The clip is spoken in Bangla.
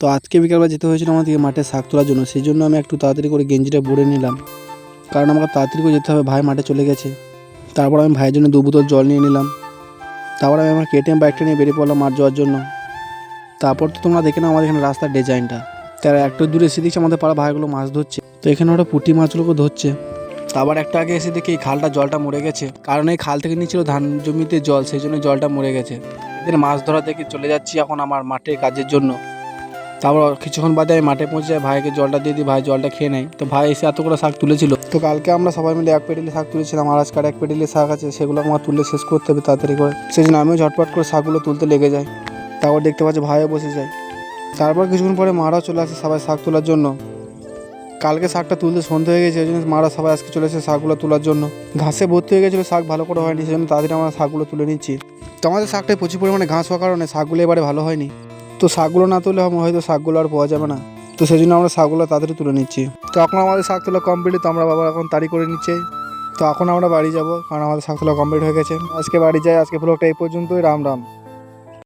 তো আজকে বিকালবেলা যেতে হয়েছিল আমাদেরকে মাঠে শাক তোলার জন্য, সেই জন্য আমি একটু তাড়াতাড়ি করে গেঞ্জিটা পরে নিলাম, কারণ আমাকে তাড়াতাড়ি করে যেতে হবে। ভাই মাঠে চলে গেছে। তারপর আমি ভাইয়ের জন্য 2 বোতল জল নিয়ে নিলাম। তারপর আমি আমার KTM বাইকটা নিয়ে বেরিয়ে পড়লাম মাঠ যাওয়ার জন্য। তারপর তো তোমরা দেখে নাও আমাদের এখানে রাস্তার ডিজাইনটা। তারা একটু দূরে এসে দেখছি আমাদের পাড়া ভাইগুলো মাছ ধরছে। তো এখানে ওরা পুঁটি মাছগুলোকে ধরছে। তারপর একটা আগে এসে দেখি এই খালটা জলটা মরে গেছে, কারণ এই খাল থেকে নিয়েছিল ধান জমিতে জল, সেই জন্য জলটা মরে গেছে। এদের মাছ ধরা দেখে চলে যাচ্ছি এখন আমার মাঠে কাজের জন্য। তারপর কিছুক্ষণ বাদে আমি মাঠে পৌঁছে যাই, ভাইকে জলটা দিয়ে দিই, ভাই জলটা খেয়ে নেয়। তো ভাই এসে এতগুলো শাক তুলেছিল। তো কালকে আমরা সবাই মিলে 1 পেটিলে শাক তুলেছিলাম, আর আজকাল 1 পেটিলে শাক আছে, সেগুলো আমার তুলে শেষ করতে হবে তাড়াতাড়ি করে। সেই জন্য আমিও ঝটপট করে শাকগুলো তুলতে লেগে যাই। তারপর দেখতে পাচ্ছি ভাইও বসে যায়। তারপর কিছুক্ষণ পরে মারাও চলে আসে সবাই শাক তোলার জন্য। কালকে শাকটা তুলতে সন্ধ্যা হয়ে গেছে, এই জন্য মারা সবাই আজকে চলে এসে শাকগুলো তোলার জন্য। ঘাসে ভর্তি হয়ে গেছিলো, শাক ভালো করে হয়নি, সেই জন্য তাড়াতাড়ি আমরা শাকগুলো তুলে নিচ্ছি। তো আমাদের শাকটায় প্রচুর পরিমাণে ঘাস হওয়ার কারণে শাকগুলো এবারে ভালো হয়নি। তো শাকগুলো না তুলে হয়তো শাকগুলো আর পাওয়া যাবে না। তো সেই জন্য আমরা শাকগুলো তাড়াতাড়ি তুলে নিচ্ছি। তো এখন আমাদের শাক তোলা কমপ্লিট, তো আমরা বাবা এখন তাড়ি করে নিচ্ছে। তো এখন আমরা বাড়ি যাব, কারণ আমাদের শাক তোলা কমপ্লিট হয়ে গেছে। আজকে বাড়ি যাই। আজকে ব্লগটা এই পর্যন্তই। রাম রাম।